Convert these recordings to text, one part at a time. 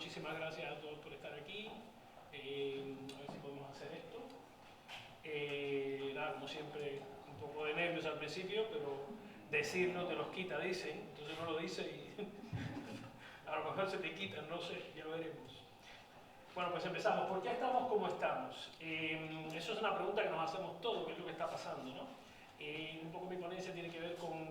muchísimas gracias a todos por estar aquí. A ver si podemos hacer esto. Nada, como siempre, un poco de nervios al principio, pero decirlo te los quita, dicen. Entonces uno lo dice y a lo mejor se te quitan, no sé, ya veremos. Bueno, pues empezamos. ¿Por qué estamos como estamos? Eso es una pregunta que nos hacemos todos, qué es lo que está pasando, ¿no? Un poco mi ponencia tiene que ver con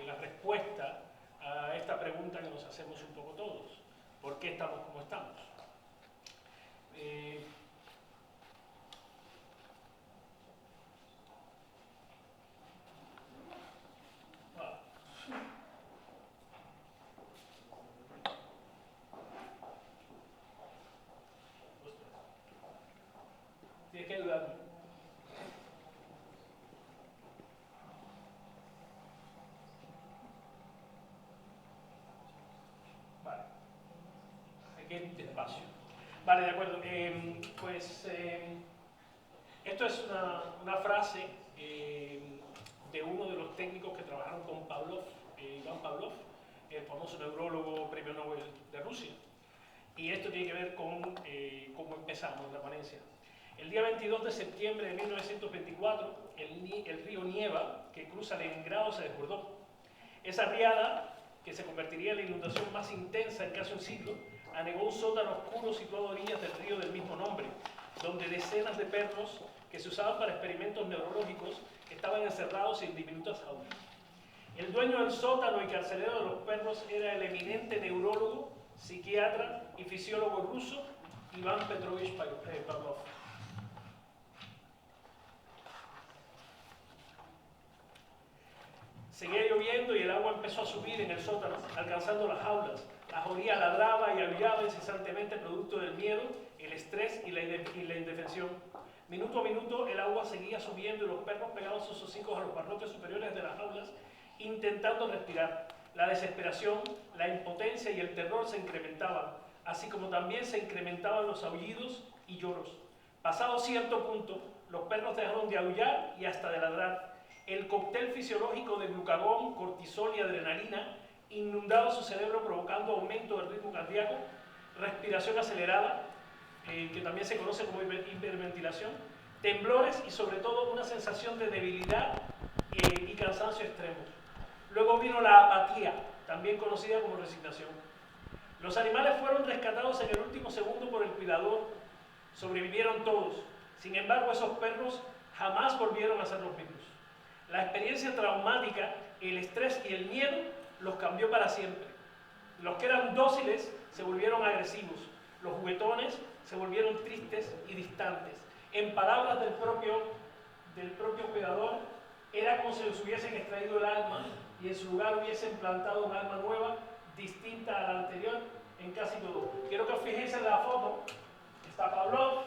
la respuesta a esta pregunta que nos hacemos un poco todos. ¿Por qué estamos como estamos? Tienes que ayudarme. Vale. Hay que ir despacio. Vale, de acuerdo. Esto es una frase de uno de los técnicos que trabajaron con Pavlov, Iván Pavlov, el famoso neurólogo premio Nobel de Rusia. Y esto tiene que ver con cómo empezamos la ponencia. El día 22 de septiembre de 1924, el río Nieva, que cruza Leningrado, se desbordó. Esa riada, que se convertiría en la inundación más intensa en casi un siglo, anegó un sótano oscuro situado a orillas del río del mismo nombre, donde decenas de perros que se usaban para experimentos neurológicos estaban encerrados en diminutas jaulas. El dueño del sótano y carcelero de los perros era el eminente neurólogo, psiquiatra y fisiólogo ruso Iván Petrovich Pavlov. Seguía lloviendo y el agua empezó a subir en el sótano, alcanzando las jaulas. La jauría ladraba y aullaba incesantemente producto del miedo, el estrés y la indefensión. Minuto a minuto el agua seguía subiendo y los perros pegaban sus hocicos a los barrotes superiores de las jaulas, intentando respirar. La desesperación, la impotencia y el terror se incrementaban, así como también se incrementaban los aullidos y lloros. Pasado cierto punto, los perros dejaron de aullar y hasta de ladrar. El cóctel fisiológico de glucagón, cortisol y adrenalina inundaba su cerebro provocando aumento del ritmo cardíaco, respiración acelerada, que también se conoce como hiperventilación, temblores y sobre todo una sensación de debilidad y cansancio extremo. Luego vino la apatía, también conocida como resignación. Los animales fueron rescatados en el último segundo por el cuidador, sobrevivieron todos. Sin embargo, esos perros jamás volvieron a ser los mismos. La experiencia traumática, el estrés y el miedo los cambió para siempre. Los que eran dóciles se volvieron agresivos. Los juguetones se volvieron tristes y distantes. En palabras del propio cuidador, era como si les hubiesen extraído el alma y en su lugar hubiesen plantado un alma nueva, distinta a la anterior en casi todo. Quiero que os fijéis en la foto. Está Pavlov,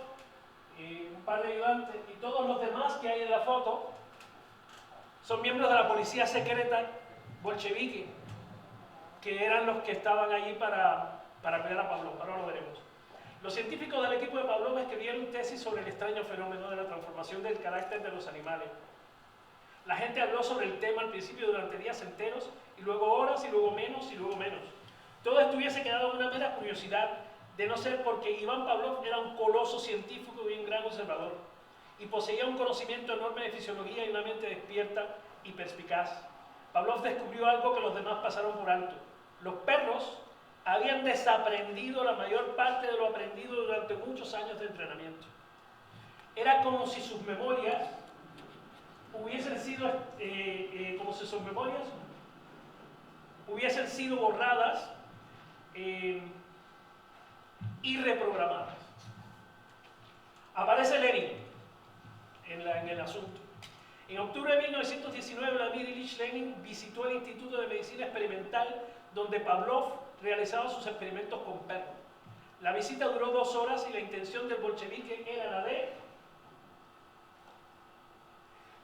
un par de ayudantes y todos los demás que hay en la foto son miembros de la policía secreta bolchevique, que eran los que estaban allí para cuidar a Pavlov. Ahora lo veremos. Los científicos del equipo de Pavlov escribieron tesis sobre el extraño fenómeno de la transformación del carácter de los animales. La gente habló sobre el tema al principio durante días enteros, y luego horas, y luego menos, y luego menos. Todo esto hubiese quedado una mera curiosidad, de no ser porque Iván Pavlov era un coloso científico y un gran observador, y poseía un conocimiento enorme de fisiología y una mente despierta y perspicaz. Pavlov descubrió algo que los demás pasaron por alto. Los perros habían desaprendido la mayor parte de lo aprendido durante muchos años de entrenamiento. Era como si sus memorias hubiesen sido borradas y reprogramadas. Aparece Lenin en el asunto. En octubre de 1919, Vladimir Ilich Lenin visitó el Instituto de Medicina Experimental donde Pavlov realizaba sus experimentos con perros. La visita duró 2 horas y la intención del bolchevique era la de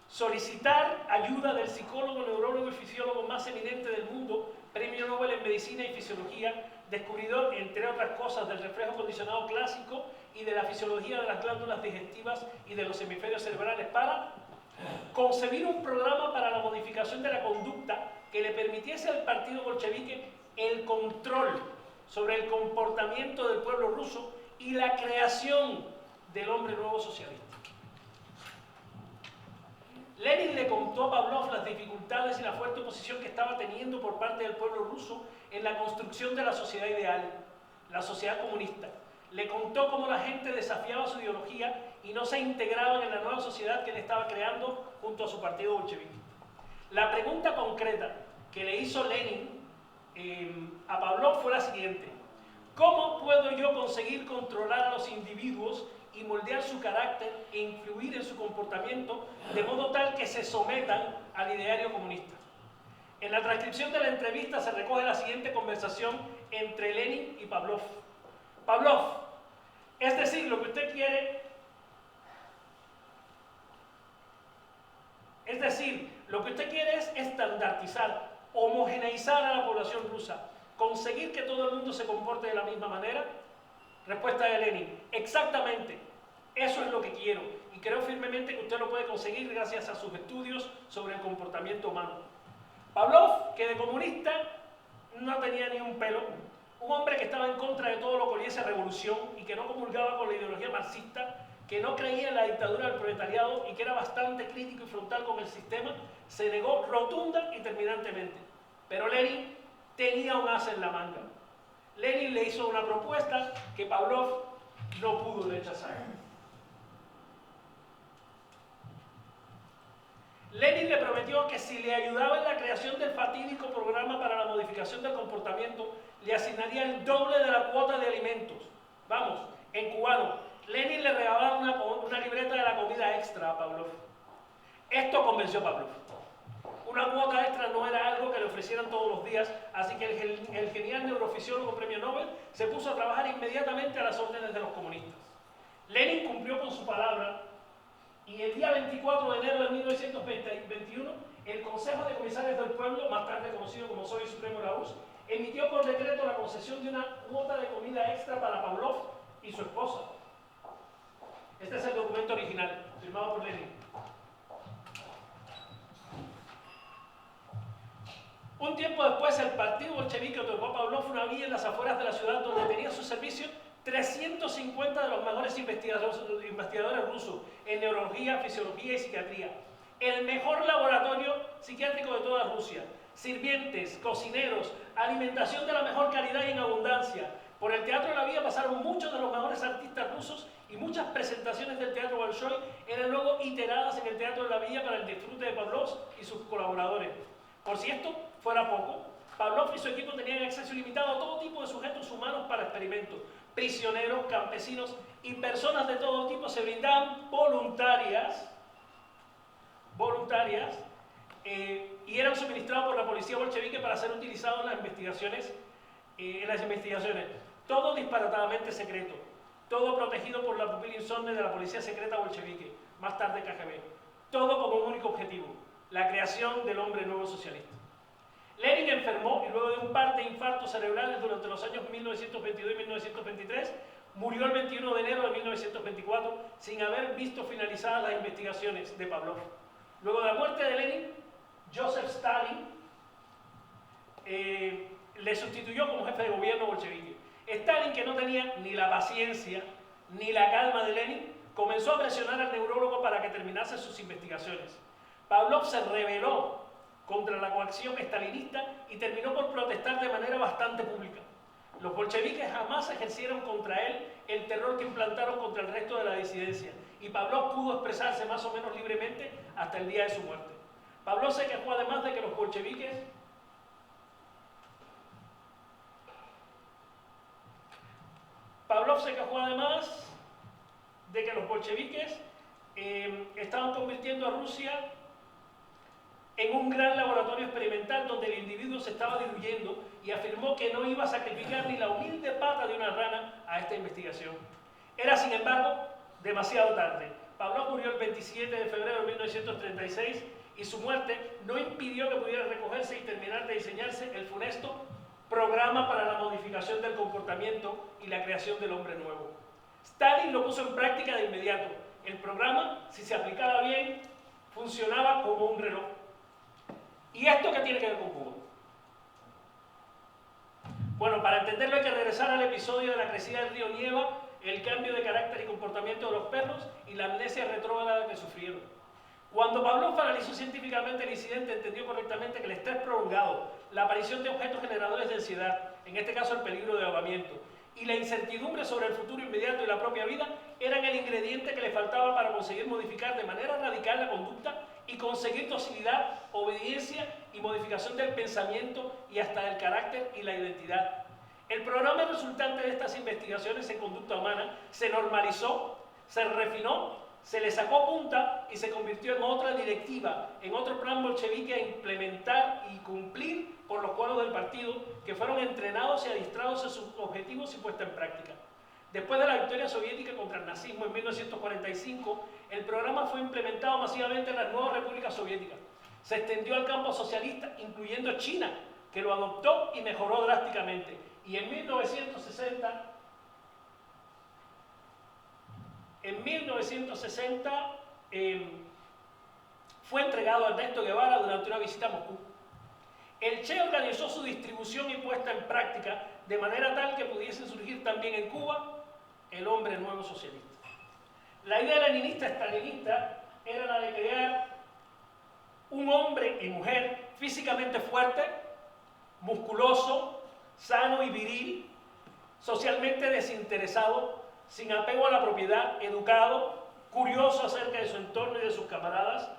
solicitar ayuda del psicólogo, neurólogo y fisiólogo más eminente del mundo, premio Nobel en Medicina y Fisiología, descubridor, entre otras cosas, del reflejo condicionado clásico y de la fisiología de las glándulas digestivas y de los hemisferios cerebrales, para concebir un programa para la modificación de la conducta que le permitiese al partido bolchevique el control sobre el comportamiento del pueblo ruso y la creación del hombre nuevo socialista. Lenin le contó a Pavlov las dificultades y la fuerte oposición que estaba teniendo por parte del pueblo ruso en la construcción de la sociedad ideal, la sociedad comunista. Le contó cómo la gente desafiaba su ideología y no se integraban en la nueva sociedad que él estaba creando junto a su partido bolchevique. La pregunta concreta que le hizo Lenin a Pavlov fue la siguiente: ¿cómo puedo yo conseguir controlar a los individuos y moldear su carácter e influir en su comportamiento de modo tal que se sometan al ideario comunista? En la transcripción de la entrevista se recoge la siguiente conversación entre Lenin y Pavlov. Pavlov, es decir, lo que usted quiere, es estandartizar, homogeneizar a la población rusa, conseguir que todo el mundo se comporte de la misma manera. Respuesta de Lenin: exactamente, eso es lo que quiero, y creo firmemente que usted lo puede conseguir gracias a sus estudios sobre el comportamiento humano. Pavlov, que de comunista no tenía ni un pelo, un hombre que estaba en contra de todo lo que oliese a revolución y que no comulgaba con la ideología marxista, que no creía en la dictadura del proletariado y que era bastante crítico y frontal con el sistema, se negó rotunda y terminantemente. Pero Lenin tenía un as en la manga. Lenin le hizo una propuesta que Pavlov no pudo rechazar. Lenin le prometió que si le ayudaba en la creación del fatídico programa para la modificación del comportamiento, le asignaría el doble de la cuota de alimentos. Vamos, en cubano, Lenin le regalaba una libreta de la comida extra a Pavlov. Esto convenció a Pavlov. Una cuota extra no era algo que le ofrecieran todos los días, así que el genial neurofisiólogo premio Nobel se puso a trabajar inmediatamente a las órdenes de los comunistas. Lenin cumplió con su palabra y el día 24 de enero de 1921 el Consejo de Comisarios del Pueblo, más tarde conocido como Soviet Supremo de la URSS, emitió por decreto la concesión de una cuota de comida extra para Pavlov y su esposa. Este es el documento original, firmado por Lenin. Un tiempo después, el partido bolchevique otorgó a Pavlov una villa en las afueras de la ciudad donde tenía a su servicio 350 de los mejores investigadores rusos en neurología, fisiología y psiquiatría. El mejor laboratorio psiquiátrico de toda Rusia. Sirvientes, cocineros, alimentación de la mejor calidad y en abundancia. Por el Teatro de la Villa pasaron muchos de los mejores artistas rusos y muchas presentaciones del Teatro Bolshoi eran luego iteradas en el Teatro de la Villa para el disfrute de Pavlov y sus colaboradores. Por si esto fuera poco, Pavlov y su equipo tenían acceso ilimitado a todo tipo de sujetos humanos para experimentos. Prisioneros, campesinos y personas de todo tipo se brindaban voluntarias y eran suministrados por la policía bolchevique para ser utilizados en las investigaciones. Todo disparatadamente secreto, todo protegido por la pupila insomne de la policía secreta bolchevique, más tarde KGB. Todo con un único objetivo: la creación del hombre nuevo socialista. Lenin enfermó y luego de un par de infartos cerebrales durante los años 1922 y 1923, murió el 21 de enero de 1924 sin haber visto finalizadas las investigaciones de Pavlov. Luego de la muerte de Lenin, Joseph Stalin le sustituyó como jefe de gobierno bolchevique. Stalin, que no tenía ni la paciencia ni la calma de Lenin, comenzó a presionar al neurólogo para que terminase sus investigaciones. Pavlov se rebeló contra la coacción estalinista y terminó por protestar de manera bastante pública. Los bolcheviques jamás ejercieron contra él el terror que implantaron contra el resto de la disidencia, y Pavlov pudo expresarse más o menos libremente hasta el día de su muerte. Pavlov se quejó además de que los bolcheviques estaban convirtiendo a Rusia en un gran laboratorio experimental donde el individuo se estaba diluyendo, y afirmó que no iba a sacrificar ni la humilde pata de una rana a esta investigación. Era, sin embargo, demasiado tarde. Pavlov murió el 27 de febrero de 1936 y su muerte no impidió que pudiera recogerse y terminar de diseñarse el funesto programa para la modificación del comportamiento y la creación del hombre nuevo. Stalin lo puso en práctica de inmediato. El programa, si se aplicaba bien, funcionaba como un reloj. ¿Y esto qué tiene que ver con Cuba? Bueno, para entenderlo hay que regresar al episodio de la crecida del río Nieva, el cambio de carácter y comportamiento de los perros y la amnesia retrógrada que sufrieron. Cuando Pavlov analizó científicamente el incidente, entendió correctamente que el estrés prolongado, la aparición de objetos generadores de ansiedad, en este caso el peligro de ahogamiento, y la incertidumbre sobre el futuro inmediato y la propia vida, eran el ingrediente que le faltaba para conseguir modificar de manera radical la conducta y conseguir docilidad, obediencia y modificación del pensamiento y hasta del carácter y la identidad. El programa resultante de estas investigaciones en conducta humana se normalizó, se refinó, se le sacó punta y se convirtió en otra directiva, en otro plan bolchevique a implementar y cumplir por los cuadros del partido que fueron entrenados y adiestrados en sus objetivos y puesta en práctica. Después de la victoria soviética contra el nazismo en 1945, el programa fue implementado masivamente en las nuevas repúblicas soviéticas. Se extendió al campo socialista, incluyendo China, que lo adoptó y mejoró drásticamente. Y en 1960 fue entregado a Ernesto Guevara durante una visita a Moscú. El Che organizó su distribución y puesta en práctica de manera tal que pudiese surgir también en Cuba el hombre nuevo socialista. La idea leninista-estalinista era la de crear un hombre y mujer físicamente fuerte, musculoso, sano y viril, socialmente desinteresado, sin apego a la propiedad, educado, curioso acerca de su entorno y de sus camaradas,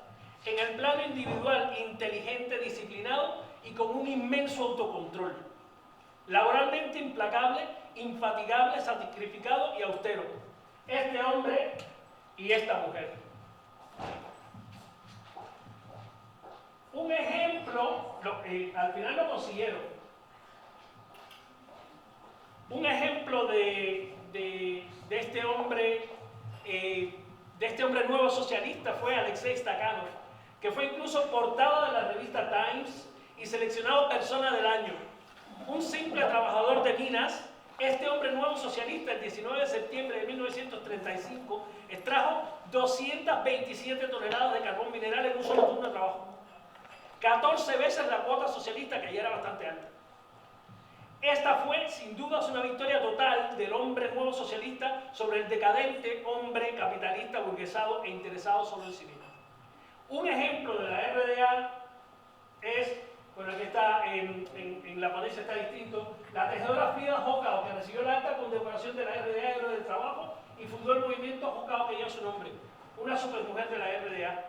en el plano individual, inteligente, disciplinado y con un inmenso autocontrol, laboralmente implacable, infatigable, sacrificado y austero. Este hombre y esta mujer. Un ejemplo, al final lo consiguieron. Un ejemplo de este hombre nuevo socialista fue Alexei Stakhanov, que fue incluso portada de la revista Times y seleccionado persona del año. Un simple trabajador de minas, este hombre nuevo socialista, el 19 de septiembre de 1935, extrajo 227 toneladas de carbón mineral en un solo turno de trabajo. 14 veces la cuota socialista, que ya era bastante alta. Esta fue, sin duda, una victoria total del hombre nuevo socialista sobre el decadente hombre capitalista burguesado e interesado solo en sí mismo. Un ejemplo de la RDA es, bueno, aquí está, en la ponencia está distinto, la tejedora Frida Jocao, que recibió la alta condecoración de la RDA, Héroe del Trabajo, y fundó el movimiento Jocao, que lleva su nombre. Una supermujer de la RDA.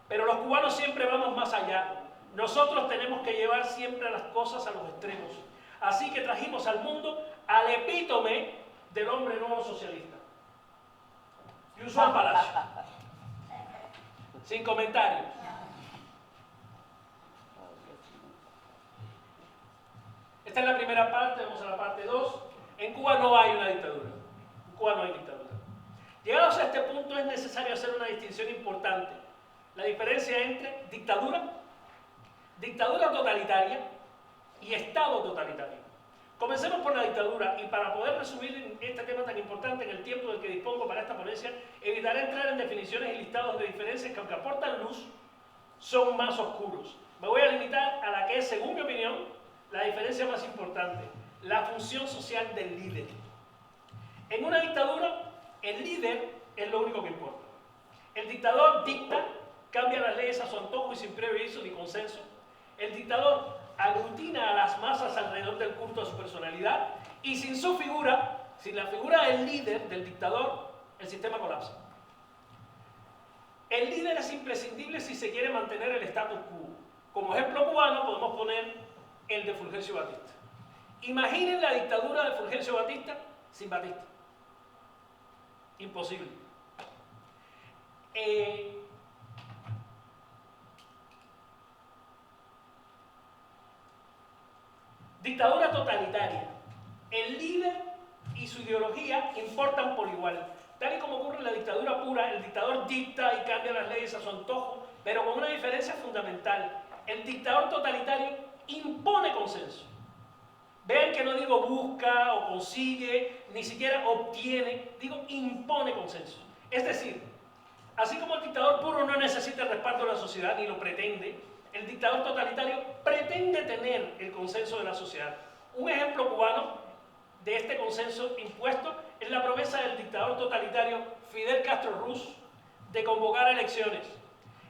Pero los cubanos siempre vamos más allá. Nosotros tenemos que llevar siempre las cosas a los extremos. Así que trajimos al mundo al epítome del hombre nuevo socialista. Yusuan Palacio. Sin comentarios. Esta es la primera parte, vamos a la parte 2. En Cuba no hay una dictadura. En Cuba no hay dictadura. Llegados a este punto es necesario hacer una distinción importante. La diferencia entre dictadura, dictadura totalitaria y Estado totalitario. Comencemos por la dictadura y para poder resumir este tema tan importante en el tiempo del que dispongo para esta ponencia, evitaré entrar en definiciones y listados de diferencias que aunque aportan luz, son más oscuros. Me voy a limitar a la que es, según mi opinión, la diferencia más importante, la función social del líder. En una dictadura, el líder es lo único que importa. El dictador dicta, cambia las leyes a su antojo y sin previo aviso ni consenso. El dictador aglutina a las masas alrededor del culto a su personalidad y sin su figura, sin la figura del líder, del dictador, el sistema colapsa. El líder es imprescindible si se quiere mantener el status quo. Como ejemplo cubano podemos poner el de Fulgencio Batista. Imaginen la dictadura de Fulgencio Batista sin Batista. Imposible. Dictadura totalitaria. El líder y su ideología importan por igual. Tal y como ocurre en la dictadura pura, el dictador dicta y cambia las leyes a su antojo, pero con una diferencia fundamental. El dictador totalitario impone consenso. Vean que no digo busca o consigue, ni siquiera obtiene, digo impone consenso. Es decir, así como el dictador puro no necesita el respaldo de la sociedad, ni lo pretende, el dictador totalitario pretende tener el consenso de la sociedad. Un ejemplo cubano, de este consenso impuesto es la promesa del dictador totalitario Fidel Castro Ruz de convocar elecciones.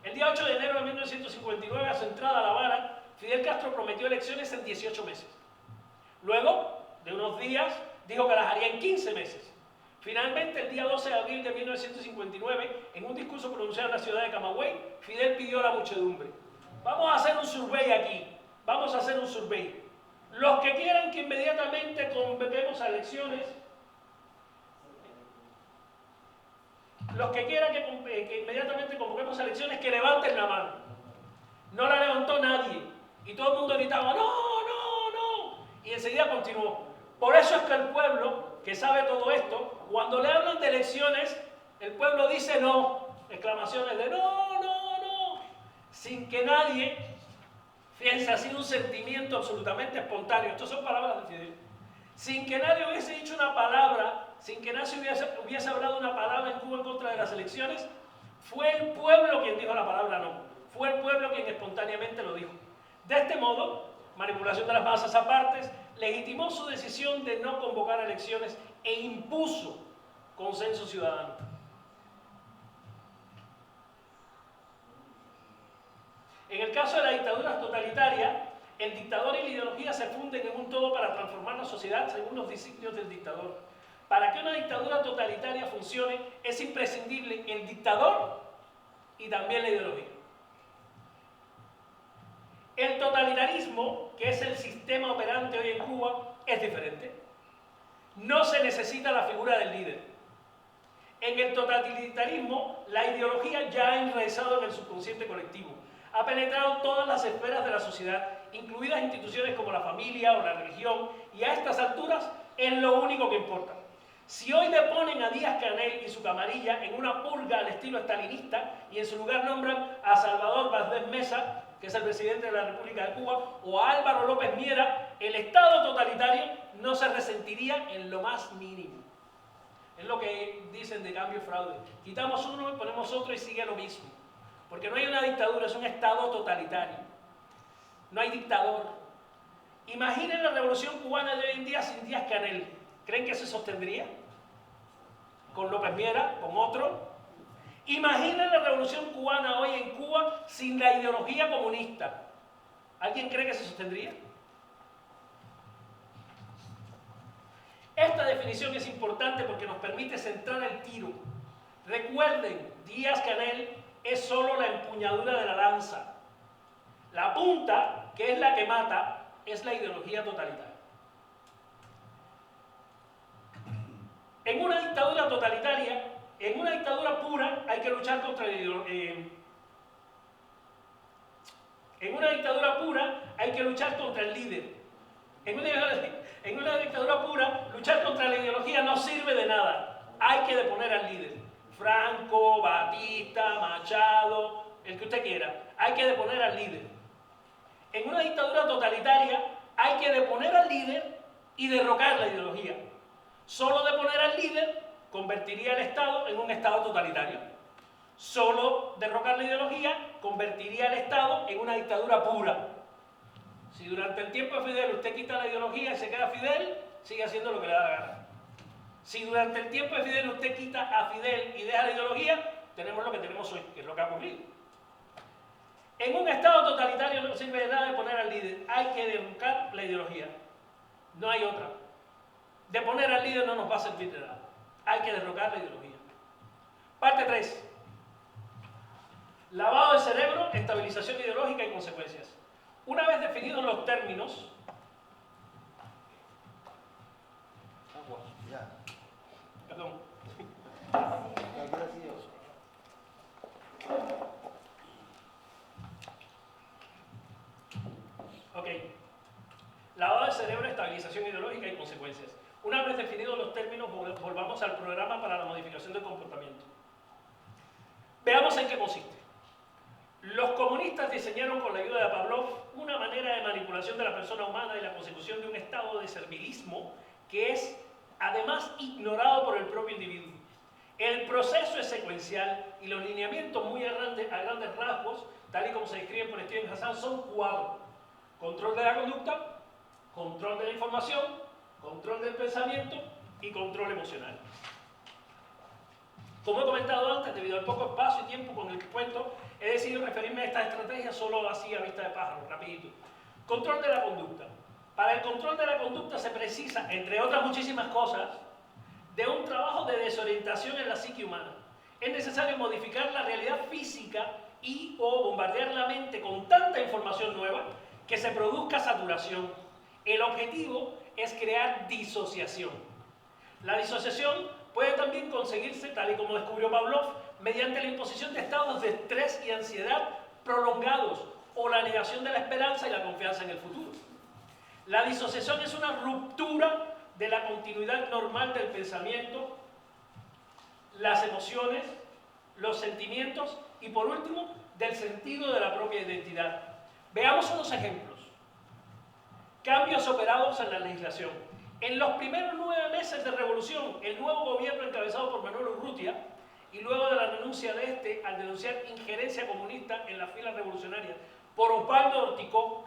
El día 8 de enero de 1959, a su entrada a La Habana, Fidel Castro prometió elecciones en 18 meses. Luego de unos días, dijo que las haría en 15 meses. Finalmente, el día 12 de abril de 1959, en un discurso pronunciado en la ciudad de Camagüey, Fidel pidió a la muchedumbre: vamos a hacer un survey aquí, vamos a hacer un survey. Los que quieran que inmediatamente convoquemos a elecciones, los que quieran que inmediatamente convoquemos a elecciones, que levanten la mano. No la levantó nadie. Y todo el mundo gritaba: no, no, no. Y enseguida continuó. Por eso es que el pueblo, que sabe todo esto, cuando le hablan de elecciones, el pueblo dice no. Exclamaciones de no, no, no. Sin que nadie, fíjense, ha sido un sentimiento absolutamente espontáneo. Estas son palabras de Fidel. Sin que nadie hubiese dicho una palabra, sin que nadie hubiese hablado una palabra en Cuba en contra de las elecciones, fue el pueblo quien dijo la palabra no. Fue el pueblo quien espontáneamente lo dijo. De este modo, manipulación de las masas aparte, legitimó su decisión de no convocar elecciones e impuso consenso ciudadano. En el caso de la dictadura totalitaria, el dictador y la ideología se funden en un todo para transformar la sociedad según los designios del dictador. Para que una dictadura totalitaria funcione, es imprescindible el dictador y también la ideología. El totalitarismo, que es el sistema operante hoy en Cuba, es diferente. No se necesita la figura del líder. En el totalitarismo, la ideología ya ha enraizado en el subconsciente colectivo. Ha penetrado todas las esferas de la sociedad, incluidas instituciones como la familia o la religión, y a estas alturas es lo único que importa. Si hoy deponen a Díaz-Canel y su camarilla en una purga al estilo estalinista y en su lugar nombran a Salvador Valdés Mesa, que es el presidente de la República de Cuba, o a Álvaro López Miera, el Estado totalitario no se resentiría en lo más mínimo. Es lo que dicen de cambio fraude. Quitamos uno y ponemos otro y sigue lo mismo. Porque no hay una dictadura, es un Estado totalitario. No hay dictador. Imaginen la revolución cubana de hoy en día sin Díaz-Canel. ¿Creen que se sostendría? ¿Con López Miera? ¿Con otro? Imaginen la revolución cubana hoy en Cuba sin la ideología comunista. ¿Alguien cree que se sostendría? Esta definición es importante porque nos permite centrar el tiro. Recuerden, Díaz-Canel es solo la empuñadura de la lanza. La punta, que es la que mata, es la ideología totalitaria. En una dictadura totalitaria, en una dictadura pura, hay que luchar contra la ideología. En una dictadura pura, hay que luchar contra el líder. En una dictadura pura, luchar contra la ideología no sirve de nada. Hay que deponer al líder. Franco, Batista, Machado, el que usted quiera. Hay que deponer al líder. En una dictadura totalitaria, hay que deponer al líder y derrocar la ideología. Solo deponer al líder convertiría el Estado en un Estado totalitario. Solo derrocar la ideología convertiría el Estado en una dictadura pura. Si durante el tiempo de Fidel usted quita la ideología y se queda Fidel, sigue haciendo lo que le da la gana. Si durante el tiempo de Fidel usted quita a Fidel y deja la ideología, tenemos lo que tenemos hoy, que es lo que ha ocurrido. En un Estado totalitario no sirve de nada de poner al líder, hay que derrocar la ideología. No hay otra. De poner al líder no nos va a servir de nada. Hay que derrocar la ideología. Parte 3. Lavado de cerebro, estabilización ideológica y consecuencias. Una vez definidos los términos, perdón. Ok. Lavado de cerebro, estabilización ideológica y consecuencias. Una vez definidos los términos, volvamos al programa para la modificación del comportamiento. Veamos en qué consiste. Los comunistas diseñaron con la ayuda de Pavlov una manera de manipulación de la persona humana y la consecución de un estado de servilismo que es además ignorado por el propio individuo. El proceso es secuencial y los lineamientos muy a grandes rasgos, tal y como se describen por Steven Hassan, son 4. Control de la conducta, control de la información, control del pensamiento y control emocional. Como he comentado antes, debido al poco espacio y tiempo con el que cuento, he decidido referirme a esta estrategia solo así a vista de pájaro, rapidito. Control de la conducta. Para el control de la conducta se precisa, entre otras muchísimas cosas, de un trabajo de desorientación en la psique humana. Es necesario modificar la realidad física y o bombardear la mente con tanta información nueva que se produzca saturación. El objetivo es crear disociación. La disociación puede también conseguirse, tal y como descubrió Pavlov, mediante la imposición de estados de estrés y ansiedad prolongados o la negación de la esperanza y la confianza en el futuro. La disociación es una ruptura de la continuidad normal del pensamiento, las emociones, los sentimientos y, por último, del sentido de la propia identidad. Veamos unos ejemplos. Cambios operados en la legislación. En los primeros 9 meses de revolución, el nuevo gobierno encabezado por Manuel Urrutia, y luego de la renuncia de este al denunciar injerencia comunista en las filas revolucionarias por Osvaldo Orticó,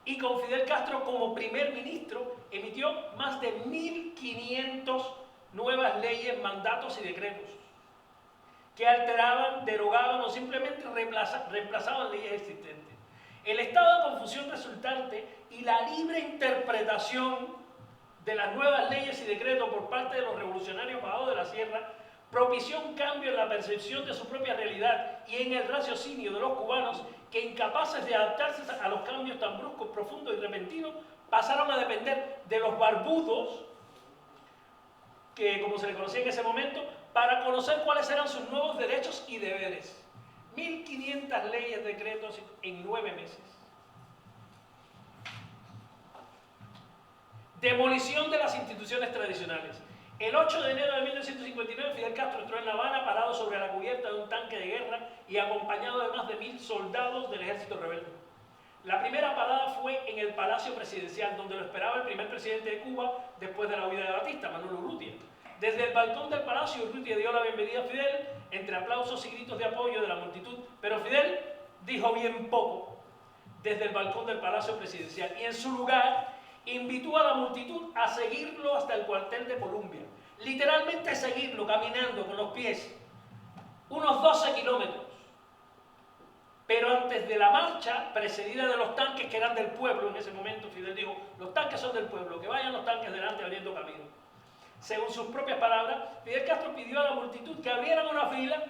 y con Fidel Castro como primer ministro, emitió más de 1.500 nuevas leyes, mandatos y decretos que alteraban, derogaban o simplemente reemplazaban leyes existentes. El estado de confusión resultante y la libre interpretación de las nuevas leyes y decretos por parte de los revolucionarios bajados de la sierra propició un cambio en la percepción de su propia realidad y en el raciocinio de los cubanos que, incapaces de adaptarse a los cambios tan bruscos, profundos y repentinos, pasaron a depender de los barbudos, que como se le conocía en ese momento, para conocer cuáles eran sus nuevos derechos y deberes. 1.500 leyes, decretos en 9 meses. Demolición de las instituciones tradicionales. El 8 de enero de 1959, Fidel Castro entró en La Habana parado sobre la cubierta de un tanque de guerra y acompañado de más de 1.000 soldados del ejército rebelde. La primera parada fue en el Palacio Presidencial, donde lo esperaba el primer presidente de Cuba después de la huida de Batista, Manuel Urrutia. Desde el balcón del Palacio, Urrutia dio la bienvenida a Fidel, entre aplausos y gritos de apoyo de la multitud, pero Fidel dijo bien poco desde el balcón del Palacio Presidencial y en su lugar invitó a la multitud a seguirlo hasta el cuartel de Columbia. Literalmente seguirlo, caminando con los pies, unos 12 kilómetros. Pero antes de la marcha, precedida de los tanques que eran del pueblo, en ese momento Fidel dijo, los tanques son del pueblo, que vayan los tanques delante abriendo camino. Según sus propias palabras, Fidel Castro pidió a la multitud que abrieran una fila,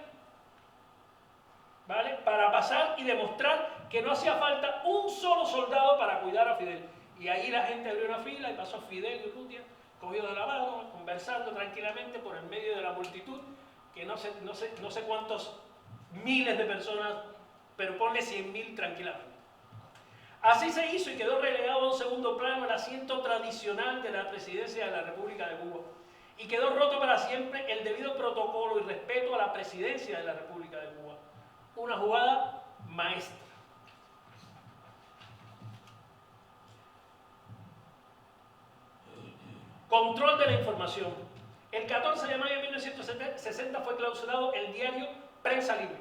¿vale?, para pasar y demostrar que no hacía falta un solo soldado para cuidar a Fidel. Y ahí la gente abrió una fila y pasó Fidel y Urrutia, cogidos de la mano, conversando tranquilamente por el medio de la multitud, que no sé cuántos miles de personas, pero ponle 100.000 tranquilamente. Así se hizo y quedó relegado a un segundo plano el asiento tradicional de la presidencia de la República de Cuba. Y quedó roto para siempre el debido protocolo y respeto a la presidencia de la República de Cuba. Una jugada maestra. Control de la información. El 14 de mayo de 1960 fue clausurado el diario Prensa Libre,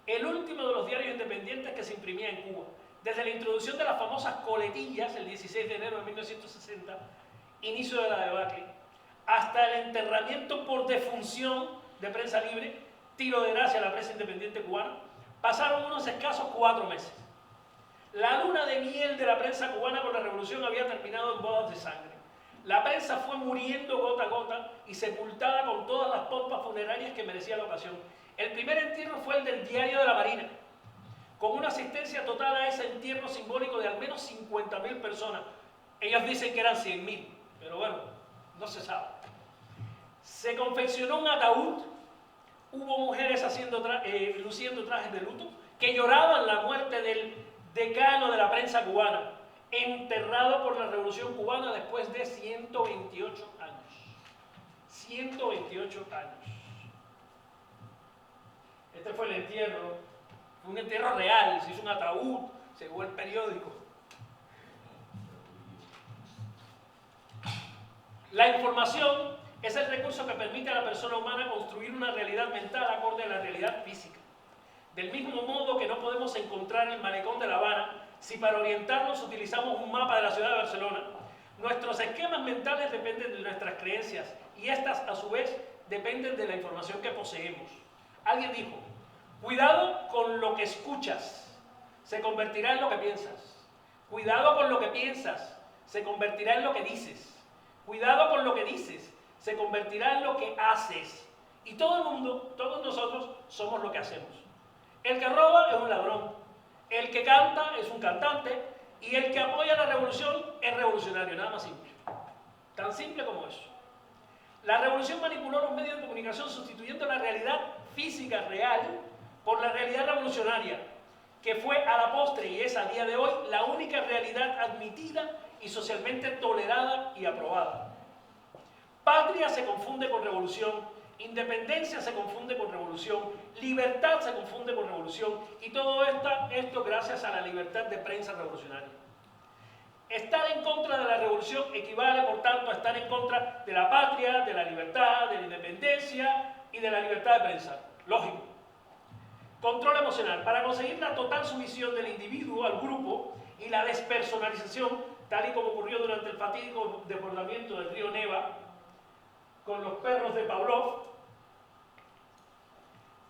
el último de los diarios independientes que se imprimía en Cuba. Desde la introducción de las famosas coletillas, el 16 de enero de 1960, inicio de la debacle, hasta el enterramiento por defunción de Prensa Libre, tiro de gracia a la prensa independiente cubana, pasaron unos escasos 4 meses. La luna de miel de la prensa cubana con la revolución había terminado en bodas de sangre. La prensa fue muriendo gota a gota y sepultada con todas las pompas funerarias que merecía la ocasión. El primer entierro fue el del Diario de la Marina, con una asistencia total a ese entierro simbólico de al menos 50.000 personas. Ellos dicen que eran 100.000, pero bueno, no se sabe. Se confeccionó un ataúd, hubo mujeres luciendo trajes de luto, que lloraban la muerte del decano de la prensa cubana, enterrado por la Revolución Cubana después de 128 años. 128 años. Este fue el entierro, fue un entierro real, se hizo un ataúd, se llevó el periódico. La información es el recurso que permite a la persona humana construir una realidad mental acorde a la realidad física. Del mismo modo que no podemos encontrar el malecón de La Habana si para orientarnos utilizamos un mapa de la ciudad de Barcelona, Nuestros esquemas mentales dependen de nuestras creencias y estas, a su vez, dependen de la información que poseemos. Alguien dijo, cuidado con lo que escuchas, se convertirá en lo que piensas. Cuidado con lo que piensas, se convertirá en lo que dices. Cuidado con lo que dices, se convertirá en lo que haces. Y todo el mundo, todos nosotros, somos lo que hacemos. El que roba es un ladrón, el que canta es un cantante y el que apoya la revolución es revolucionario, nada más simple. Tan simple como eso. La revolución manipuló los medios de comunicación sustituyendo la realidad física real por la realidad revolucionaria, que fue a la postre y es a día de hoy la única realidad admitida y socialmente tolerada y aprobada. Patria se confunde con revolución, independencia se confunde con revolución, libertad se confunde con revolución y todo esto gracias a la libertad de prensa revolucionaria. Estar en contra de la revolución equivale, por tanto, a estar en contra de la patria, de la libertad, de la independencia y de la libertad de prensa. Lógico. Control emocional. Para conseguir la total sumisión del individuo al grupo y la despersonalización, tal y como ocurrió durante el fatídico desbordamiento del río Neva con los perros de Pavlov,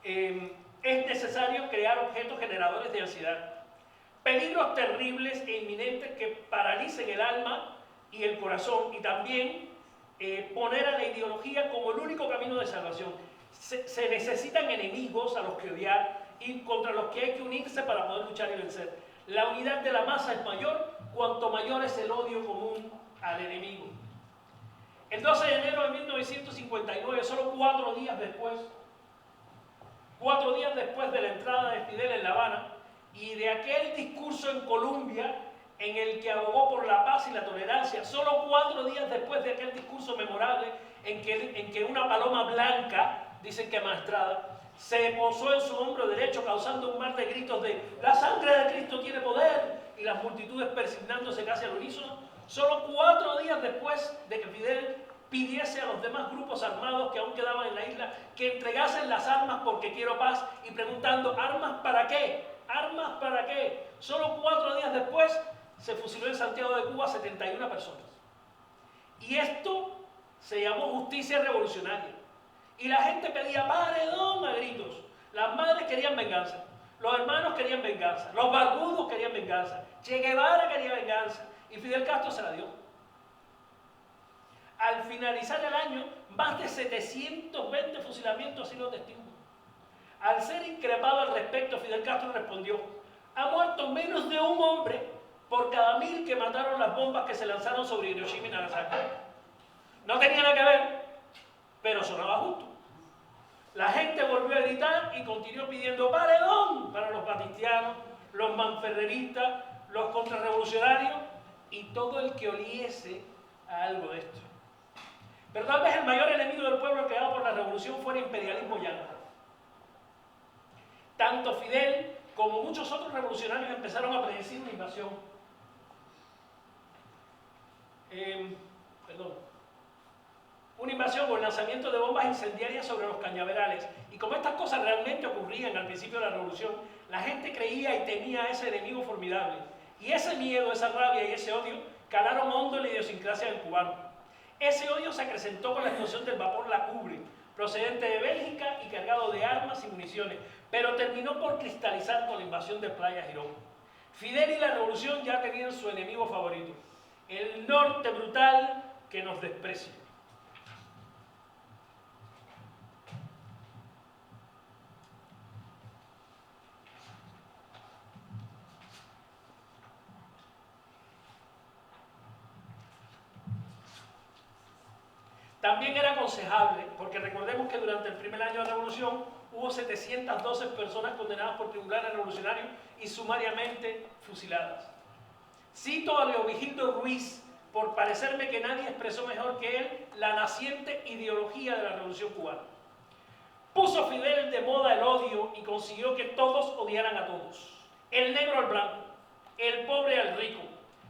es necesario crear objetos generadores de ansiedad. Peligros terribles e inminentes que paralicen el alma y el corazón y también poner a la ideología como el único camino de salvación. Se necesitan enemigos a los que odiar y contra los que hay que unirse para poder luchar y vencer. La unidad de la masa es mayor cuanto mayor es el odio común al enemigo. El 12 de enero de 1959, solo 4 días después de la entrada de Fidel en La Habana y de aquel discurso en Colombia en el que abogó por la paz y la tolerancia, solo 4 días después de aquel discurso memorable en que una paloma blanca, dicen que amaestrada, se posó en su hombro derecho causando un mar de gritos de «La sangre de Cristo tiene poder» y las multitudes persignándose casi al unísono, solo 4 días después de que Fidel pidiese a los demás grupos armados que aún quedaban en la isla que entregasen las armas porque quiero paz y preguntando ¿armas para qué? ¿Armas para qué? Solo 4 días después se fusiló en Santiago de Cuba 71 personas. Y esto se llamó justicia revolucionaria. Y la gente pedía paredón a gritos. Las madres querían venganza. Los hermanos querían venganza. Los barbudos querían venganza. Che Guevara quería venganza. Y Fidel Castro se la dio. Al finalizar el año, más de 720 fusilamientos, así lo testigo. Al ser increpado al respecto, Fidel Castro respondió: ha muerto menos de un hombre por cada 1000 que mataron las bombas que se lanzaron sobre Hiroshima y Nagasaki. No tenía nada que ver, pero sonaba justo. La gente volvió a gritar y continuó pidiendo paredón para los batistianos, los manferreristas, los contrarrevolucionarios y todo el que oliese a algo de esto. Pero tal vez el mayor enemigo del pueblo creado por la revolución fue el imperialismo yanqui. Tanto Fidel como muchos otros revolucionarios empezaron a predecir una invasión. Una invasión o el lanzamiento de bombas incendiarias sobre los cañaverales. Y como estas cosas realmente ocurrían al principio de la revolución, la gente creía y temía a ese enemigo formidable. Y ese miedo, esa rabia y ese odio calaron hondo en la idiosincrasia del cubano. Ese odio se acrecentó con la explosión del vapor La Cubre, procedente de Bélgica y cargado de armas y municiones, pero terminó por cristalizar con la invasión de Playa Girón. Fidel y la revolución ya tenían su enemigo favorito, el norte brutal que nos desprecia. También era aconsejable, porque recordemos que durante el primer año de la revolución hubo 712 personas condenadas por tribunales revolucionarios y sumariamente fusiladas. Cito a Leovigildo Ruiz, por parecerme que nadie expresó mejor que él la naciente ideología de la revolución cubana. Puso Fidel de moda el odio y consiguió que todos odiaran a todos. El negro al blanco, el pobre al rico,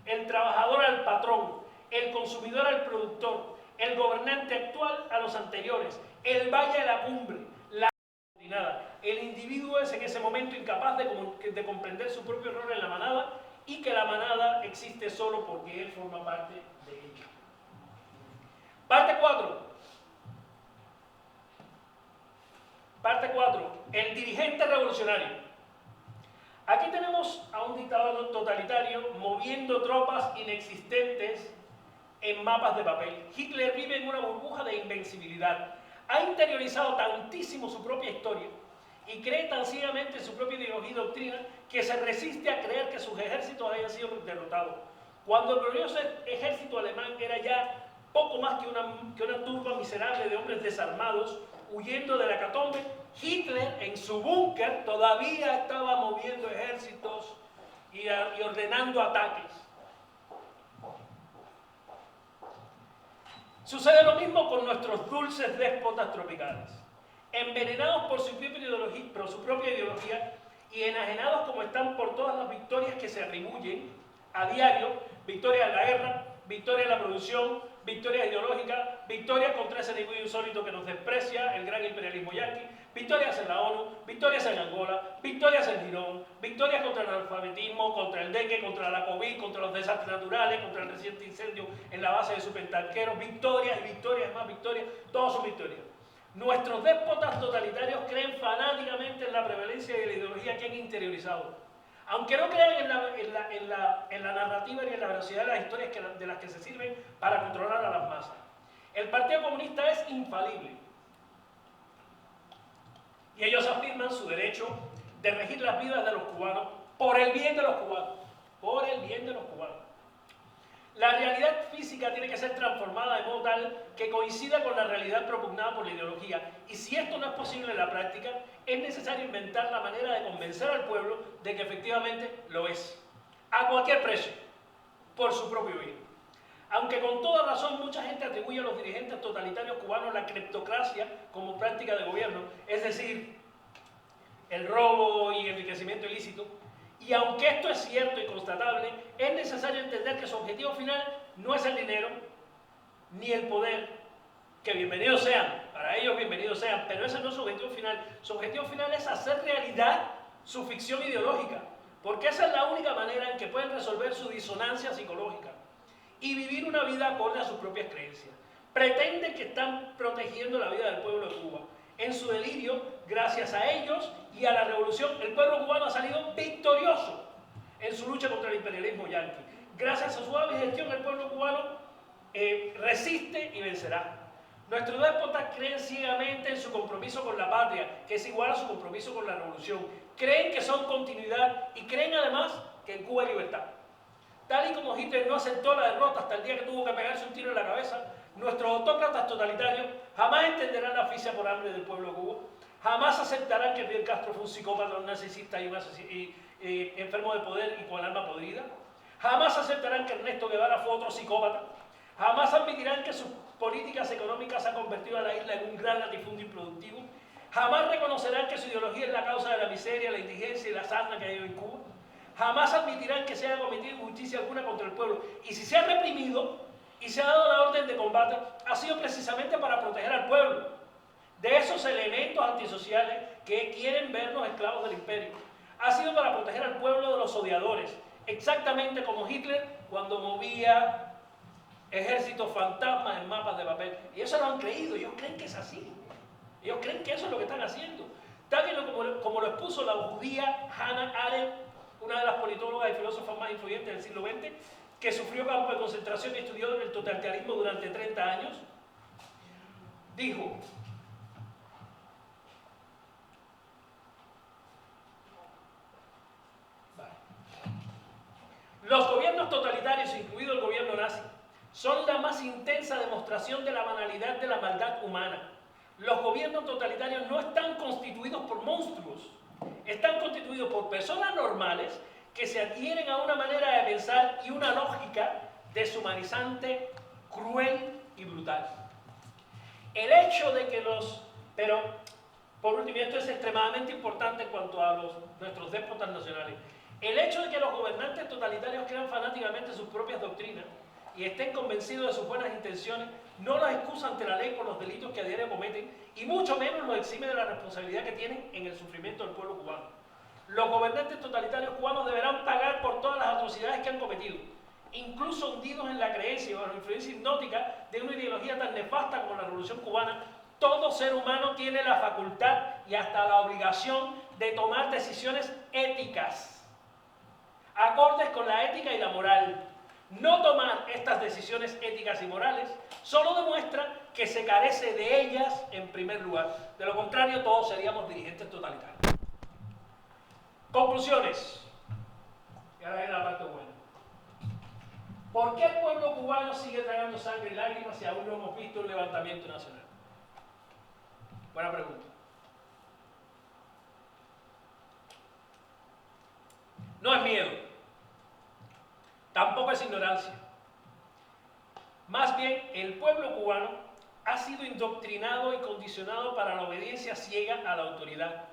el trabajador al patrón, el consumidor al productor, el gobernante actual a los anteriores, el valle a la cumbre, la subordinada. El individuo es en ese momento incapaz de comprender su propio rol en la manada y que la manada existe solo porque él forma parte de ella. Parte 4. Parte 4. El dirigente revolucionario. Aquí tenemos a un dictador totalitario moviendo tropas inexistentes en mapas de papel. Hitler vive en una burbuja de invencibilidad. Ha interiorizado tantísimo su propia historia y cree tan ciegamente en su propia ideología y doctrina que se resiste a creer que sus ejércitos hayan sido derrotados. Cuando el glorioso ejército alemán era ya poco más que una turba miserable de hombres desarmados huyendo de la hecatombe, Hitler en su búnker todavía estaba moviendo ejércitos y ordenando ataques. Sucede lo mismo con nuestros dulces déspotas tropicales. Envenenados por su propia ideología y enajenados como están por todas las victorias que se atribuyen a diario, victoria en la guerra, victoria en la producción, victoria ideológica, victoria contra ese enemigo insólito que nos desprecia, el gran imperialismo yanqui, victorias en la ONU, victorias en Angola, victorias en Girón, victorias contra el analfabetismo, contra el dengue, contra la COVID, contra los desastres naturales, contra el reciente incendio en la base de supertanqueros, victorias y victorias, más victorias, todas son victorias. Nuestros déspotas totalitarios creen fanáticamente en la prevalencia de la ideología que han interiorizado. Aunque no crean en la narrativa ni en la veracidad de las historias de las que se sirven para controlar a las masas. El Partido Comunista es infalible. Y ellos afirman su derecho de regir las vidas de los cubanos por el bien de los cubanos. Por el bien de los cubanos. La realidad física tiene que ser transformada de modo tal que coincida con la realidad propugnada por la ideología. Y si esto no es posible en la práctica, es necesario inventar la manera de convencer al pueblo de que efectivamente lo es. A cualquier precio, por su propio bien. Aunque con toda razón mucha gente atribuye a los dirigentes totalitarios cubanos la cleptocracia como práctica de gobierno, es decir, el robo y enriquecimiento ilícito, y aunque esto es cierto y constatable, es necesario entender que su objetivo final no es el dinero ni el poder, que bienvenidos sean, para ellos bienvenidos sean, pero ese no es su objetivo final. Su objetivo final es hacer realidad su ficción ideológica, porque esa es la única manera en que pueden resolver su disonancia psicológica y vivir una vida acorde a sus propias creencias. Pretenden que están protegiendo la vida del pueblo de Cuba. En su delirio, gracias a ellos y a la revolución, el pueblo cubano ha salido victorioso en su lucha contra el imperialismo yanqui. Gracias a su hábil gestión, el pueblo cubano resiste y vencerá. Nuestros déspotas creen ciegamente en su compromiso con la patria, que es igual a su compromiso con la revolución. Creen que son continuidad y creen además que en Cuba hay libertad. Tal y como Hitler no aceptó la derrota hasta el día que tuvo que pegarse un tiro en la cabeza, nuestros autócratas totalitarios jamás entenderán la asfixia por hambre del pueblo de Cuba, jamás aceptarán que Fidel Castro fue un psicópata, un narcisista y enfermo de poder y con el alma podrida, jamás aceptarán que Ernesto Guevara fue otro psicópata, jamás admitirán que sus políticas económicas han convertido a la isla en un gran latifundio improductivo, jamás reconocerán que su ideología es la causa de la miseria, la indigencia y la sarna que hay en Cuba, jamás admitirán que se haya cometido injusticia alguna contra el pueblo, y si se ha reprimido y se ha dado la orden de combate, ha sido precisamente para proteger al pueblo de esos elementos antisociales que quieren vernos esclavos del imperio. Ha sido para proteger al pueblo de los odiadores, exactamente como Hitler cuando movía ejércitos fantasmas en mapas de papel. Y eso lo han creído, ellos creen que es así. Ellos creen que eso es lo que están haciendo. Tal como lo expuso la judía Hannah Arendt, una de las politólogas y filósofas más influyentes del siglo XX, que sufrió campo de concentración y estudió el totalitarismo durante 30 años, dijo: los gobiernos totalitarios, incluido el gobierno nazi, son la más intensa demostración de la banalidad de la maldad humana. Los gobiernos totalitarios no están constituidos por monstruos, están constituidos por personas normales que se adhieren a una manera de pensar y una lógica deshumanizante, cruel y brutal. El hecho de que pero por último, y esto es extremadamente importante en cuanto a nuestros déspotas nacionales, el hecho de que los gobernantes totalitarios crean fanáticamente sus propias doctrinas y estén convencidos de sus buenas intenciones, no los excusa ante la ley por los delitos que a diario cometen y mucho menos los exime de la responsabilidad que tienen en el sufrimiento del pueblo cubano. Los gobernantes totalitarios cubanos deberán pagar por todas las atrocidades que han cometido, incluso hundidos en la creencia o en la influencia hipnótica de una ideología tan nefasta como la Revolución Cubana. Todo ser humano tiene la facultad y hasta la obligación de tomar decisiones éticas, acordes con la ética y la moral. No tomar estas decisiones éticas y morales solo demuestra que se carece de ellas en primer lugar. De lo contrario, todos seríamos dirigentes totalitarios. Conclusiones. Y ahora viene la parte buena. ¿Por qué el pueblo cubano sigue tragando sangre y lágrimas si aún no hemos visto un levantamiento nacional? Buena pregunta. No es miedo, tampoco es ignorancia. Más bien, el pueblo cubano ha sido indoctrinado y condicionado para la obediencia ciega a la autoridad.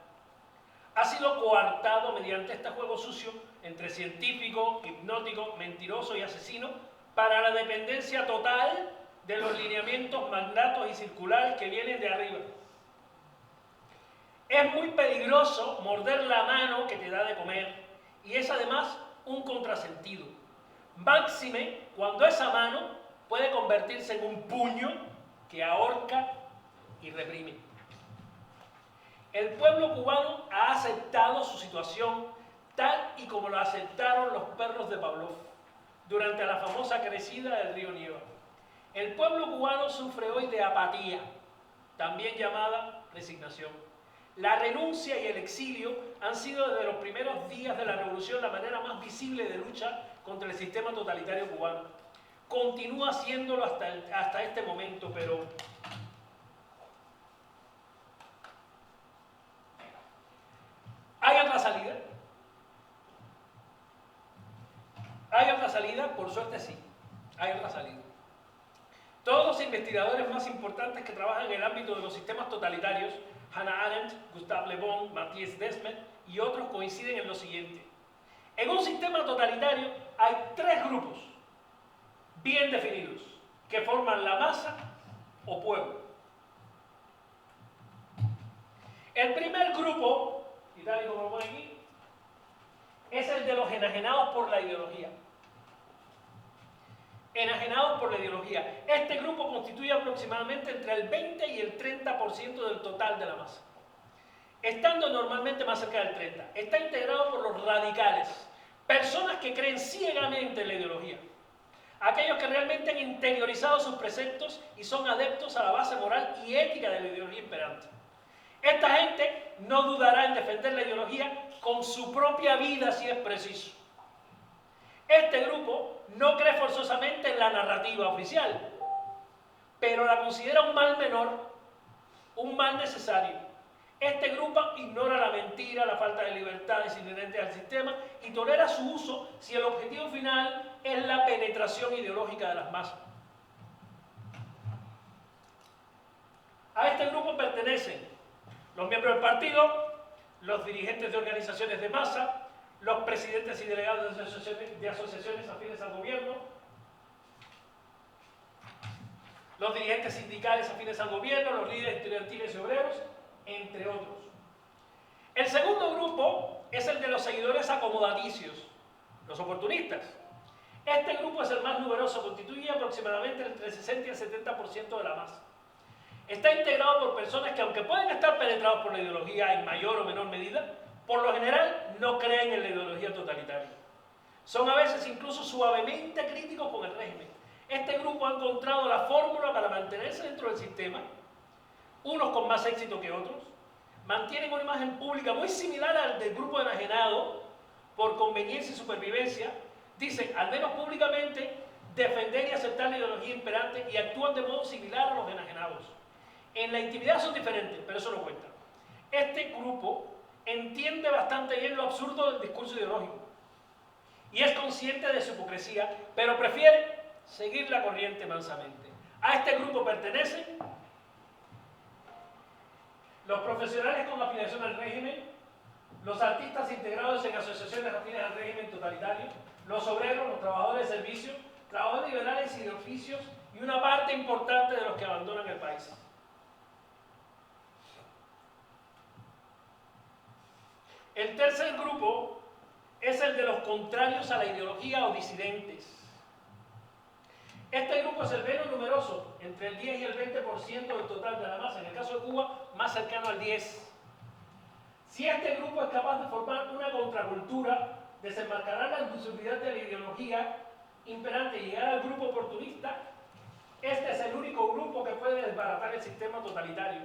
Ha sido coartado mediante este juego sucio entre científico, hipnótico, mentiroso y asesino para la dependencia total de los lineamientos, mandatos y circulares que vienen de arriba. Es muy peligroso morder la mano que te da de comer y es además un contrasentido. Máxime cuando esa mano puede convertirse en un puño que ahorca y reprime. El pueblo cubano ha aceptado su situación tal y como lo aceptaron los perros de Pavlov durante la famosa crecida del río Nieva. El pueblo cubano sufre hoy de apatía, también llamada resignación. La renuncia y el exilio han sido desde los primeros días de la revolución la manera más visible de lucha contra el sistema totalitario cubano. Continúa siéndolo hasta este momento, pero ¿hay otra salida? ¿Hay otra salida? Por suerte sí, hay otra salida. Todos los investigadores más importantes que trabajan en el ámbito de los sistemas totalitarios, Hannah Arendt, Gustave Le Bon, Matthias Desmet y otros coinciden en lo siguiente. En un sistema totalitario hay tres grupos bien definidos que forman la masa o pueblo. El primer grupo, y tal y como lo pone aquí, es el de los enajenados por la ideología. Enajenados por la ideología. Este grupo constituye aproximadamente entre el 20 y el 30% del total de la masa, estando normalmente más cerca del 30%. Está integrado por los radicales, personas que creen ciegamente en la ideología, aquellos que realmente han interiorizado sus preceptos y son adeptos a la base moral y ética de la ideología imperante. Esta gente no dudará en defender la ideología con su propia vida si es preciso. Este grupo no cree forzosamente en la narrativa oficial, pero la considera un mal menor, un mal necesario. Este grupo ignora la mentira, la falta de libertades inherentes al sistema y tolera su uso si el objetivo final es la penetración ideológica de las masas. A este grupo pertenecen los miembros del partido, los dirigentes de organizaciones de masa, los presidentes y delegados de asociaciones afines al gobierno, los dirigentes sindicales afines al gobierno, los líderes estudiantiles y obreros, entre otros. El segundo grupo es el de los seguidores acomodaticios, los oportunistas. Este grupo es el más numeroso, constituye aproximadamente entre el 60 y el 70% de la masa. Está integrado por personas que, aunque pueden estar penetrados por la ideología en mayor o menor medida, por lo general no creen en la ideología totalitaria. Son a veces incluso suavemente críticos con el régimen. Este grupo ha encontrado la fórmula para mantenerse dentro del sistema, unos con más éxito que otros, mantienen una imagen pública muy similar al del grupo enajenado por conveniencia y supervivencia, dicen, al menos públicamente, defender y aceptar la ideología imperante y actúan de modo similar a los enajenados. En la intimidad son diferentes, pero eso no cuenta. Este grupo entiende bastante bien lo absurdo del discurso ideológico y es consciente de su hipocresía, pero prefiere seguir la corriente mansamente. A este grupo pertenecen los profesionales con afiliación al régimen, los artistas integrados en asociaciones afines al régimen totalitario, los obreros, los trabajadores de servicio, trabajadores liberales y de oficios y una parte importante de los que abandonan el país. El tercer grupo es el de los contrarios a la ideología o disidentes. Este grupo es el menos numeroso, entre el 10 y el 20% del total de la masa. En el caso de Cuba, más cercano al 10%. Si este grupo es capaz de formar una contracultura, desenmascarar la industrialidad de la ideología imperante y llegar al grupo oportunista, este es el único grupo que puede desbaratar el sistema totalitario.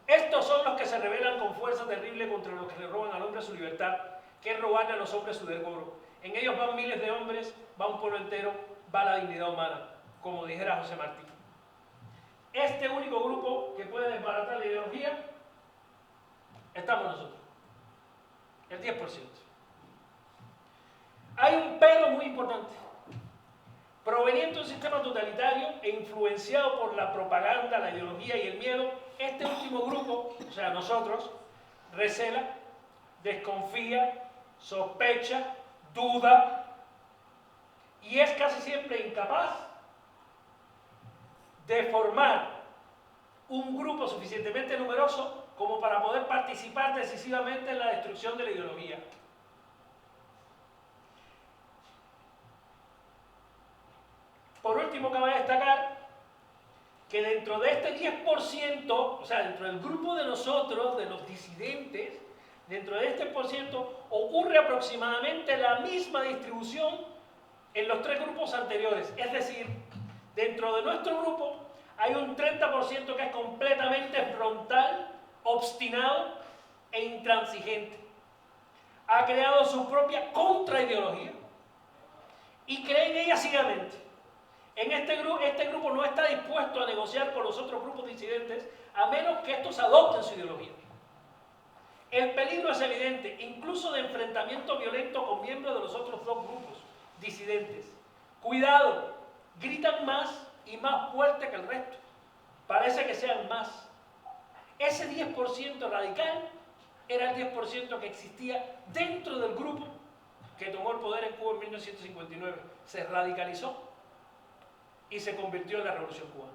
Estos son los que se rebelan con fuerza terrible contra los que le roban al hombre su libertad, que es robarle a los hombres su decoro. En ellos van miles de hombres, va un pueblo entero, va la dignidad humana, como dijera José Martí. Este único grupo que puede desbaratar la ideología, estamos nosotros, el 10%. Hay un pero muy importante. Proveniente de un sistema totalitario e influenciado por la propaganda, la ideología y el miedo, este último grupo, o sea, nosotros, recela, desconfía, sospecha, duda y es casi siempre incapaz de formar un grupo suficientemente numeroso como para poder participar decisivamente en la destrucción de la ideología. Por último, cabe destacar que dentro de este 10%, o sea, dentro del grupo de nosotros, de los disidentes, dentro de este % ocurre aproximadamente la misma distribución en los tres grupos anteriores. Es decir, dentro de nuestro grupo hay un 30% que es completamente frontal, obstinado e intransigente. Ha creado su propia contraideología y cree en ella ciegamente. Este grupo no está dispuesto a negociar con los otros grupos disidentes a menos que estos adopten su ideología. El peligro es evidente, incluso de enfrentamiento violento con miembros de los otros dos grupos disidentes. Cuidado, gritan más y más fuerte que el resto. Parece que sean más. Ese 10% radical era el 10% que existía dentro del grupo que tomó el poder en Cuba en 1959. Se radicalizó y se convirtió en la Revolución Cubana.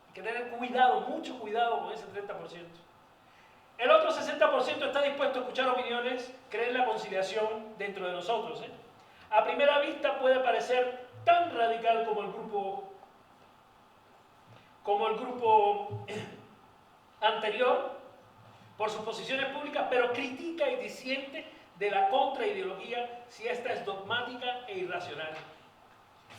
Hay que tener cuidado, mucho cuidado con ese 30%. El otro 60% está dispuesto a escuchar opiniones, cree en la conciliación dentro de nosotros. A primera vista puede parecer tan radical como el grupo anterior por sus posiciones públicas, pero critica y disiente de la contraideología si esta es dogmática e irracional.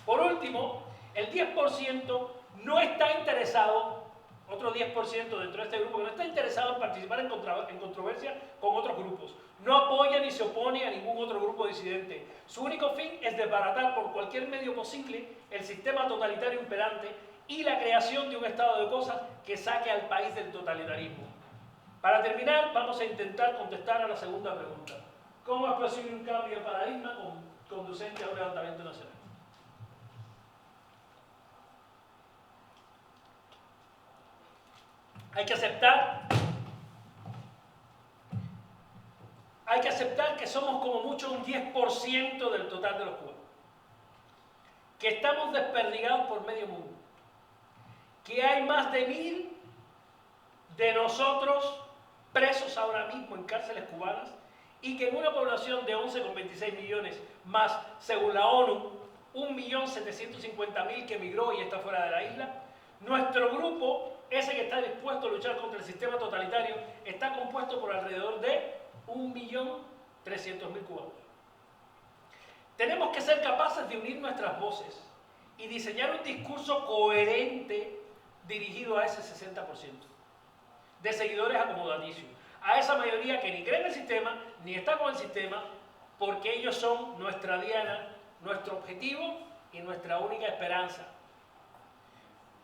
Por último, el 10% no está interesado, otro 10% dentro de este grupo que no está interesado en participar en controversia con otros grupos. No apoya ni se opone a ningún otro grupo disidente. Su único fin es desbaratar por cualquier medio posible el sistema totalitario imperante y la creación de un estado de cosas que saque al país del totalitarismo. Para terminar, vamos a intentar contestar a la segunda pregunta. ¿Cómo es posible un cambio de paradigma conducente a un levantamiento nacional? Hay que aceptar que somos como mucho un 10% del total de los cubanos, que estamos desperdigados por medio mundo, que hay más de 1000 de nosotros presos ahora mismo en cárceles cubanas y que en una población de 11,26 millones más, según la ONU, 1.750.000 que emigró y está fuera de la isla, nuestro grupo, ese que está dispuesto a luchar contra el sistema totalitario, está compuesto por alrededor de 1.300.000 cubanos. Tenemos que ser capaces de unir nuestras voces y diseñar un discurso coherente dirigido a ese 60% de seguidores acomodaticios, a esa mayoría que ni cree en el sistema, ni está con el sistema, porque ellos son nuestra diana, nuestro objetivo y nuestra única esperanza.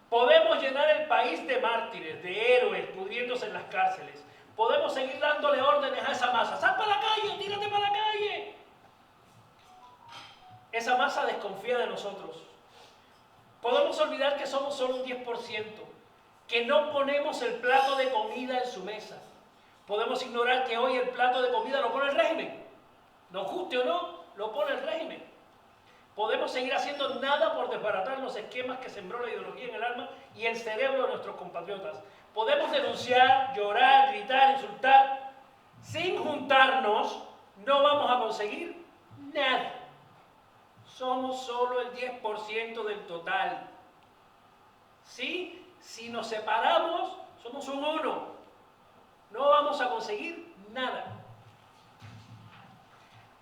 Podemos llenar el país de mártires, de héroes, pudriéndose en las cárceles. Podemos seguir dándole órdenes a esa masa. ¡Sal para la calle! ¡Tírate para la calle! Esa masa desconfía de nosotros. Podemos olvidar que somos solo un 10%, que no ponemos el plato de comida en su mesa. Podemos ignorar que hoy el plato de comida lo pone el régimen. Nos guste o no, lo pone el régimen. Podemos seguir haciendo nada por desbaratar los esquemas que sembró la ideología en el alma y el cerebro de nuestros compatriotas. Podemos denunciar, llorar, gritar, insultar, Sin juntarnos no vamos a conseguir nada. Somos solo el 10% del total. ¿Sí? Si nos separamos, somos un 1. No vamos a conseguir nada.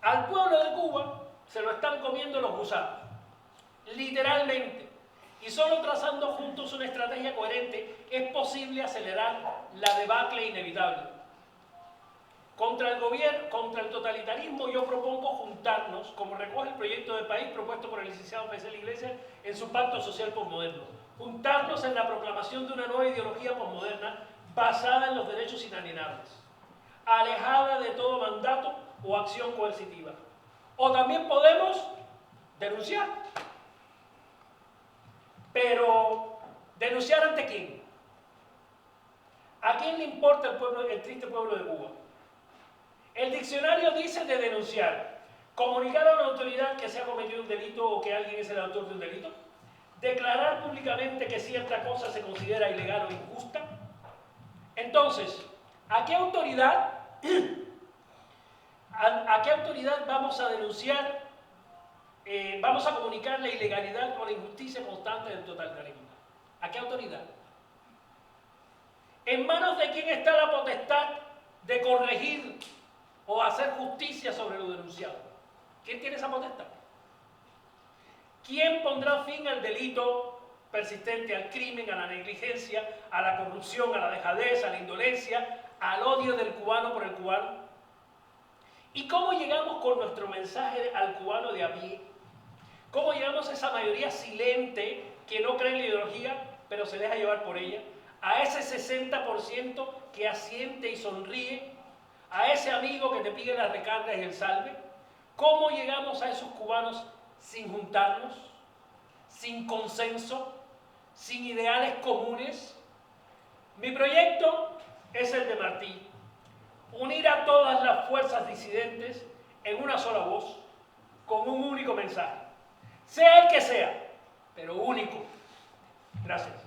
Al pueblo de Cuba se lo están comiendo los gusanos, literalmente. Y solo trazando juntos una estrategia coherente es posible acelerar la debacle inevitable. Contra el gobierno, contra el totalitarismo, yo propongo juntarnos, como recoge el proyecto de país propuesto por el licenciado Faisal Iglesias en su Pacto Social Postmoderno. Juntarnos en la proclamación de una nueva ideología postmoderna basada en los derechos inalienables, alejada de todo mandato o acción coercitiva. O también podemos denunciar. Pero, ¿denunciar ante quién? ¿A quién le importa el triste pueblo de Cuba? El diccionario dice de denunciar: comunicar a una autoridad que se ha cometido un delito o que alguien es el autor de un delito, declarar públicamente que cierta cosa se considera ilegal o injusta. Entonces, ¿a qué autoridad vamos a denunciar, vamos a comunicar la ilegalidad o la injusticia constante del totalitarismo? ¿A qué autoridad? ¿En manos de quién está la potestad de corregir o hacer justicia sobre lo denunciado? ¿Quién tiene esa potestad? ¿Quién pondrá fin al delito persistente, al crimen, a la negligencia, a la corrupción, a la dejadez, a la indolencia, al odio del cubano por el cubano? ¿Y cómo llegamos con nuestro mensaje al cubano de a pie? ¿Cómo llegamos a esa mayoría silente que no cree en la ideología, pero se deja llevar por ella? A ese 60% que asiente y sonríe, a ese amigo que te pide la recarga y el salve. ¿Cómo llegamos a esos cubanos sin juntarnos, sin consenso, sin ideales comunes? Mi proyecto es el de Martí: unir a todas las fuerzas disidentes en una sola voz, con un único mensaje, sea el que sea, pero único. Gracias.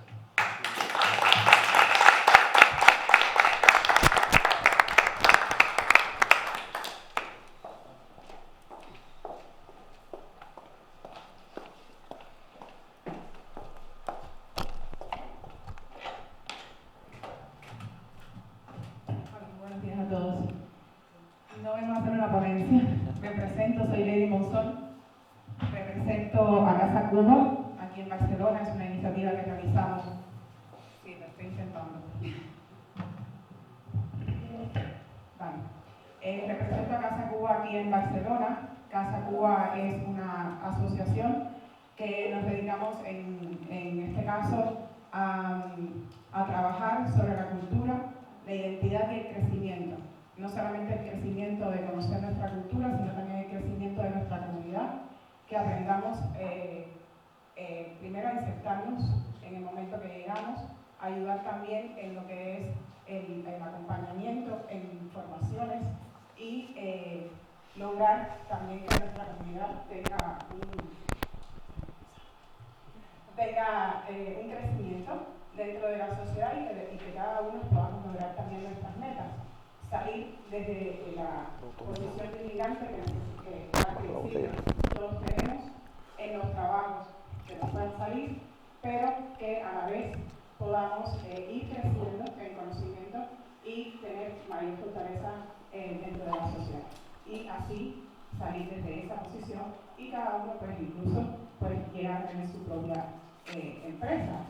Buenos días a todos. No vengo a hacer una ponencia. Me presento, soy Lady Monzón. Represento a Casa Cuba, aquí en Barcelona. Es una iniciativa que realizamos. Sí, lo estoy intentando. Vale. Represento a Casa Cuba aquí en Barcelona. Casa Cuba es una asociación que nos dedicamos, en este caso, a trabajar sobre la cultura, la identidad y el crecimiento. No solamente el crecimiento de conocer nuestra cultura, sino también el crecimiento de nuestra comunidad, que aprendamos primero a insertarnos en el momento que llegamos, ayudar también en lo que es el acompañamiento en formaciones y lograr también que nuestra comunidad tenga un crecimiento dentro de la sociedad y que cada uno podamos lograr también nuestras metas. Salir desde la posición de inmigrante que al principio todos tenemos en los trabajos que nos pueden salir, pero que a la vez podamos ir creciendo en conocimiento y tener mayor fortaleza dentro de la sociedad. Y así salir desde esa posición y cada uno pues incluso llegar a tener su propia empresa.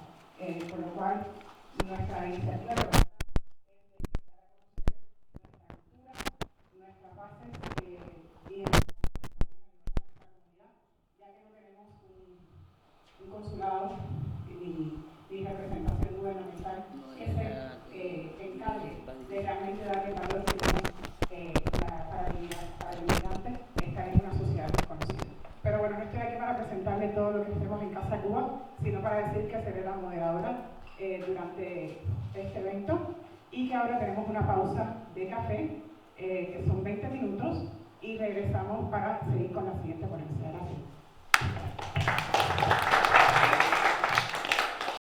Por lo cual nuestra iniciativa es nuestras bases y ya que no tenemos un consulado ni representación gubernamental que se encargue de realmente darle valor que tenemos para el inmigrante estar en una sociedad desconocida. Pero bueno, no estoy aquí para presentarle todo lo que hacemos en Casa Cuba, sino para decir que seré la moderadora durante este evento y que ahora tenemos una pausa de café, que son 20 minutos, y regresamos para seguir con la siguiente ponencia. Gracias.